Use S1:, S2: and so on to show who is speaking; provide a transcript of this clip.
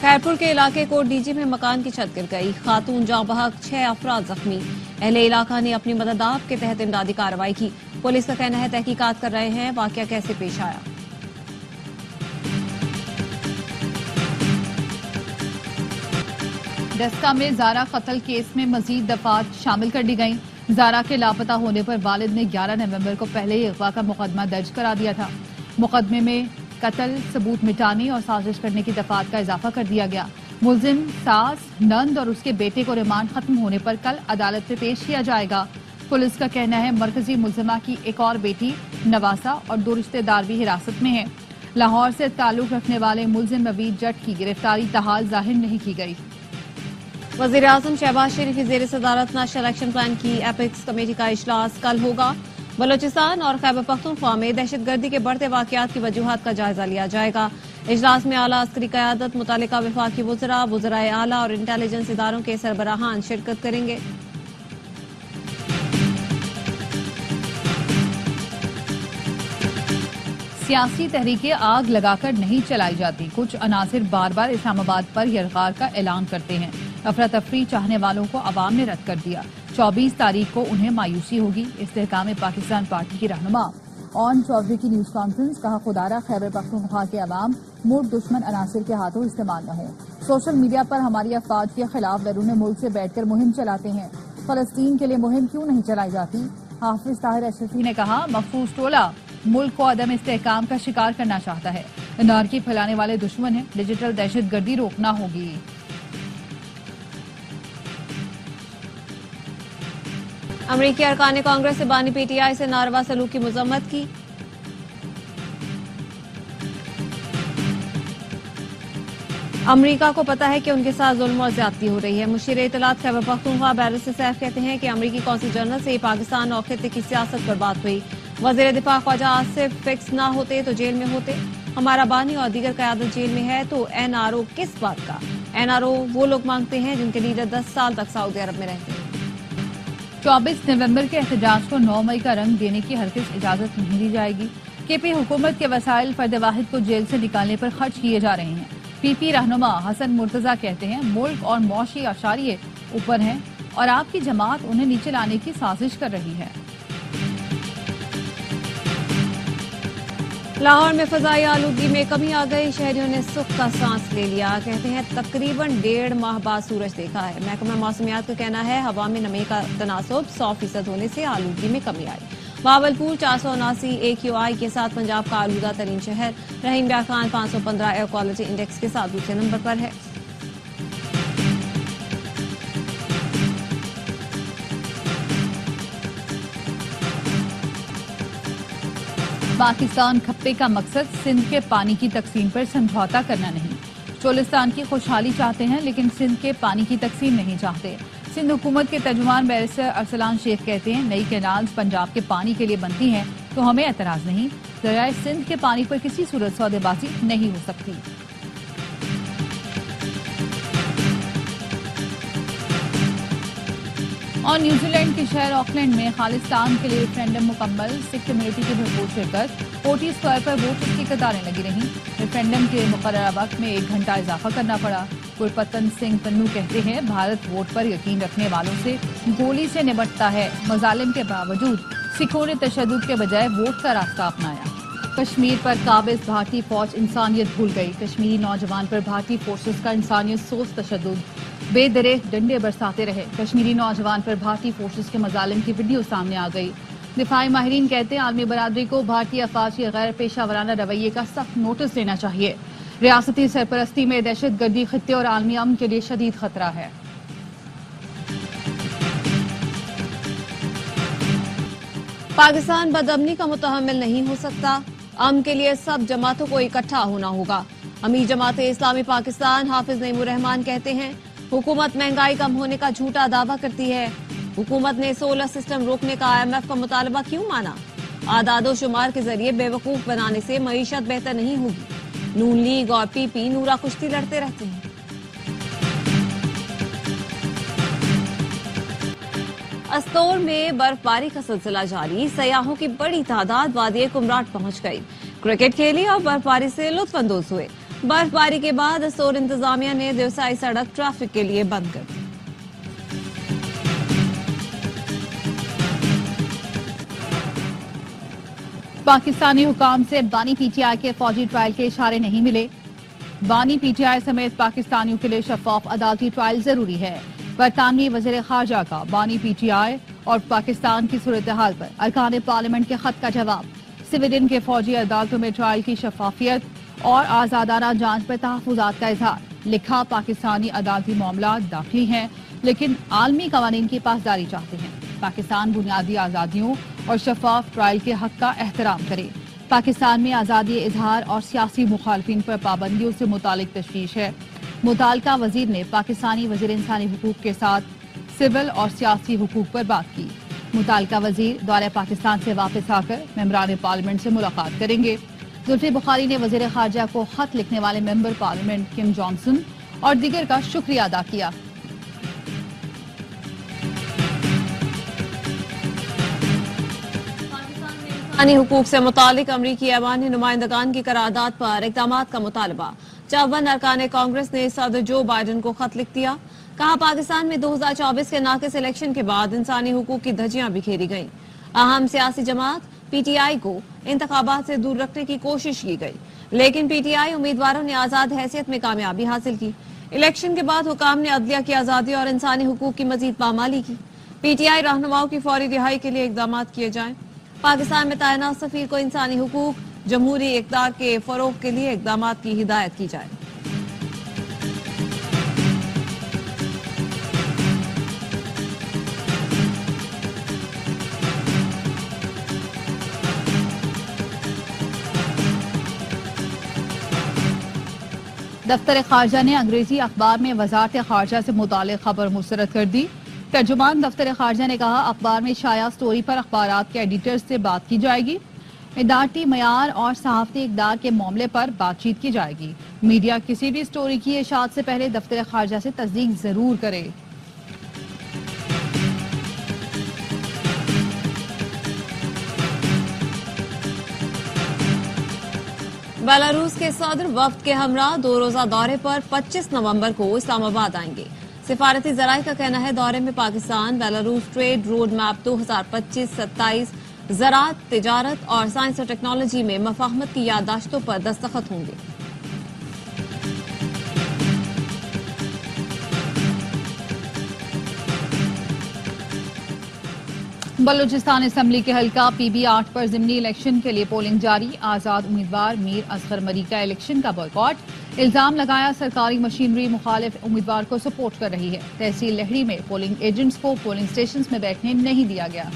S1: खैरपुर के इलाके coat DG में मकान की छत गिर गई, खातून जाँ बहक, 6 अफराद जख्मी। अहले इलाका ने अपनी मदद आप के तहत इमदादी कार्रवाई की। पुलिस का कहना है तहकीकात कर रहे हैं वाकया कैसे पेश आया।
S2: डस्का में जारा कत्ल केस में मजीद दफात शामिल कर दी गई। जारा के लापता होने पर वालिद ने 11 नवंबर को पहले ही अगवा का मुकदमा दर्ज करा दिया था। मुकदमे में कत्ल, सबूत मिटाने और साजिश करने की दफात का इजाफा कर दिया गया। मुलजिम, सास, नंद और उसके बेटे को रिमांड खत्म होने पर कल अदालत में पेश किया जाएगा। पुलिस का कहना है मरकजी मुलजिमा की एक और बेटी नवासा और 2 रिश्तेदार भी हिरासत में हैं। लाहौर से ताल्लुक रखने वाले मुलजिम नवीद जट की गिरफ्तारी तहाल जाहिर नहीं की गई।
S1: वज़ीर-ए-आज़म शहबाज शरीफ की ज़ेर सदारत नेशनल एक्शन प्लान की एपेक्स कमेटी का इजलास कल होगा। बलोचिस्तान और खैबर पख्तूनख्वा में दहशतगर्दी के बढ़ते वाक़यात की वजूहात का जायजा लिया जाएगा। इजलास में आला अस्करी क़यादत, मुतालिका वफाकी वज़रा, वज़राए आला और इंटेलिजेंस इदारों के सरबराहान शिरकत करेंगे।
S2: सियासी तहरीकें आग लगाकर नहीं चलाई जाती। कुछ अनासिर बार बार इस्लामाबाद पर यलगार का ऐलान करते हैं। अफरा तफरी चाहने वालों को अवाम ने रद्द कर दिया। 24 तारीख को उन्हें मायूसी होगी। इस्तेहकाम पाकिस्तान पार्टी की रहनुमा ऑन चौधरी की न्यूज कॉन्फ्रेंस, कहा खुदारा खैबर पख्तूनख्वा के अवाम मुल्क दुश्मन अनासिर के हाथों इस्तेमाल न हो। सोशल मीडिया पर हमारी अफवाज के खिलाफ बैरून मुल्क से बैठकर मुहिम चलाते हैं। फलस्तीन के लिए मुहिम क्यों नहीं चलाई जाती? हाफिज ताहिर अशरफी ने कहा महफूज टोला मुल्क को अदम इस्तेहकाम का शिकार करना चाहता है। नारकी फैलाने वाले दुश्मन है। डिजिटल दहशतगर्दी रोकना होगी।
S1: अमरीकी अरकान कांग्रेस से बानी पीटीआई से नारवा सलूक की मजम्मत की। अमरीका को पता है कि उनके साथ जुल्म और ज्यादती हो रही है। मुशीर इत्तलात खैबर पख्तूनख्वा बैरिस्टर सैफ कहते हैं कि अमरीकी कौंसिल जनरल से पाकिस्तान और खित्ते की सियासत पर बात हुई। वजीर दिफा ख्वाजा आसिफ फिक्स ना होते तो जेल में होते। हमारा बानी और दीगर क़यादत जेल में है तो एनआरओ किस बात का? एनआरओ वो लोग मांगते हैं जिनके लीडर 10 साल तक सऊदी अरब में रहते हैं।
S2: 24 नवंबर के एहतजाज को 9 मई का रंग देने की हरगिज इजाजत नहीं दी जाएगी। केपी हुकूमत के वसाइल फर्द वाहिद को जेल से निकालने पर खर्च किए जा रहे हैं। पीपी रहनुमा हसन मुर्तजा कहते हैं मुल्क और मौशी अशारिये ऊपर हैं और आपकी जमात उन्हें नीचे लाने की साजिश कर रही है।
S1: लाहौर में फजाई आलूगी में कमी आ गई। शहरियों ने सुख का सांस ले लिया। कहते हैं तकरीबन 1.5 माह बाद सूरज देखा है। महकमा मौसमियात का कहना है हवा में नमी का तनासुब 100% होने से आलूगी में कमी आई। बावलपुर 479 AQI के साथ पंजाब का आलूदा तरीन शहर। रहीम ब्या खान 515 एयर क्वालिटी इंडेक्स के साथ दूसरे नंबर पर है।
S2: पाकिस्तान खप्पे का मकसद सिंध के पानी की तकसीम पर समझौता करना नहीं। चोलिस्तान की खुशहाली चाहते हैं लेकिन सिंध के पानी की तकसीम नहीं चाहते। सिंध हुकूमत के तर्जुमान बैरिस्टर अरसलान शेख कहते हैं नई कैनाल्स पंजाब के पानी के लिए बनती हैं तो हमें एतराज नहीं। दरियाए सिंध के पानी पर किसी सूरत सौदेबाजी नहीं हो सकती। और न्यूजीलैंड के शहर ऑकलैंड में खालिस्तान के लिए रेफरेंडम मुकम्मल। सिख कम्युनिटी की भरपूर शिरकत। ओटी स्क्वायर पर वोटर्स की कतारें लगी रहीं। रेफरेंडम के मुकर्ररा वक्त में 1 घंटा इजाफा करना पड़ा। गुरपतन सिंह तन्नू कहते हैं भारत वोट पर यकीन रखने वालों से गोली से निपटता है। मजालिम के बावजूद सिखों ने तशद्दुद के बजाय वोट का रास्ता अपनाया। कश्मीर पर काबिज भारतीय फौज इंसानियत भूल गई। कश्मीरी नौजवान पर भारतीय फोर्सेस का इंसानियत सोच तशद्दुद बेदरे डंडे बरसाते रहे। कश्मीरी नौजवान पर भारतीय फोर्सेस के मजालिम की वीडियो सामने आ गई। दिफाई माहिरीन कहते हैं आलमी बरादरी को भारतीय अफवाज के गैर पेशा वराना रवैये का सख्त नोटिस लेना चाहिए। रियासती सरपरस्ती में दहशतगर्दी खित्ते और आलमी अमन के लिए शदीद खतरा है।
S1: पाकिस्तान बदअमनी का मुतहम्मिल नहीं हो सकता। अमन के लिए सब जमातों को इकट्ठा होना होगा। अमीर जमात इस्लामी पाकिस्तान हाफिज नईमुर रहमान कहते हैं हुकूमत महंगाई कम होने का झूठा दावा करती है। हुकूमत ने सोलर सिस्टम रोकने का IMF का मुतालबा क्यों माना? आदादो शुमार के जरिए बेवकूफ बनाने से मईशत बेहतर नहीं होगी। नून लीग और PP नूरा कुश्ती लड़ते रहते हैं। अस्तोर में बर्फबारी का सिलसिला जारी। सयाहों की बड़ी तादाद वादी कुमराट पहुंच गई। क्रिकेट खेली और बर्फबारी से लुत्फ अंदोज हुए। बर्फबारी के बाद असोर इंतजामिया ने देवसाई सड़क ट्रैफिक के लिए बंद कर दी।
S2: पाकिस्तानी हुकाम से बानी पीटीआई के फौजी ट्रायल के इशारे नहीं मिले। बानी पीटीआई समेत पाकिस्तानियों के लिए शफाफ अदालती ट्रायल जरूरी है। बरतानवी वज़ीर ख़ारजा का बानी पीटीआई और पाकिस्तान की सूरत हाल पर अरकान पार्लियामेंट के खत का जवाब। सिविलियन के फौजी अदालतों में ट्रायल की शफाफियत और आज़ादाना जांच पर तहफ़्फ़ुज़ात का इजहार। लिखा, पाकिस्तानी अदालती मामला दाखिली हैं लेकिन आलमी कवानीन की पासदारी चाहते हैं। पाकिस्तान बुनियादी आज़ादियों और शफाफ ट्रायल के हक का एहतराम करे। पाकिस्तान में आज़ादी इजहार और सियासी मुखालफिन पर पाबंदियों से मुतालिक तशवीश है। मुतालिका वजीर ने पाकिस्तानी वजीर इंसानी हुकूक के साथ सिविल और सियासी हुकूक पर बात की। मुतालिका वजीर दौरे पाकिस्तान से वापस आकर मेंबरान पार्लियामेंट से मुलाकात करेंगे। जुल्फी बुखारी ने वजीर खारजा को खत लिखने वाले मेंबर पार्लियामेंट किम जॉनसन और दीगर का शुक्रिया अदा किया।
S1: इंसानी हुकूक से मुतालिक अमरीकी ऐवानी नुमाइंदगान की करारदाद पर इक़दामात का मुतालबा। 54 अरकान कांग्रेस ने सदर जो बाइडन को खत लिख दिया। कहा, पाकिस्तान में 2024 के नाक़िस इलेक्शन के बाद इंसानी हुकूक की धज्जियां बिखेरी गईं। अहम सियासी जमात पीटीआई को इंतखाबात से दूर रखने की कोशिश की गई, लेकिन पीटीआई उम्मीदवारों ने आजाद हैसियत में कामयाबी हासिल की। इलेक्शन के बाद हुकाम ने अदलिया की आजादी और इंसानी हुकूक की मजीद पामाली की। पीटीआई रहनुमाओं की फौरी रिहाई के लिए इक़दामात किए जाएं। पाकिस्तान में तैनात सफीर को इंसानी हुकूक जमहूरी इक़दार के फरोग के लिए इक़दामात की हिदायत की जाए।
S2: दफ्तर खारजा ने अंग्रेजी अखबार में वजारत खारजा से मुताल्लिक़ खबर मुस्तरद कर दी। तर्जुमान दफ्तर खारजा ने कहा, अखबार में शाया स्टोरी पर अखबारात के एडिटर्स से बात की जाएगी। इदारती मयार और सहाफ़ती इक़दार के मामले पर बातचीत की जाएगी। मीडिया किसी भी स्टोरी की इशाअत से पहले दफ्तर खारजा से तस्दीक जरूर करे।
S1: बेलारूस के सदर वफ्द के हमरा 2 रोजा दौरे पर 25 नवंबर को इस्लामाबाद आएंगे। सिफारती जराये का कहना है, दौरे में Pakistan Belarus trade road map 2025-27 ज़राअत, तिजारत और साइंस और टेक्नोलॉजी में मफाहमत की याददाश्तों पर दस्तखत होंगे।
S2: बलूचिस्तान असेंबली के हल्का PB8 पर ज़िमनी इलेक्शन के लिए पोलिंग जारी। आजाद उम्मीदवार मीर असगर मरी का इलेक्शन का बॉयकॉट। इल्जाम लगाया, सरकारी मशीनरी मुखालिफ उम्मीदवार को सपोर्ट कर रही है। तहसील लहरी में पोलिंग एजेंट्स को पोलिंग स्टेशन में बैठने नहीं दिया गया।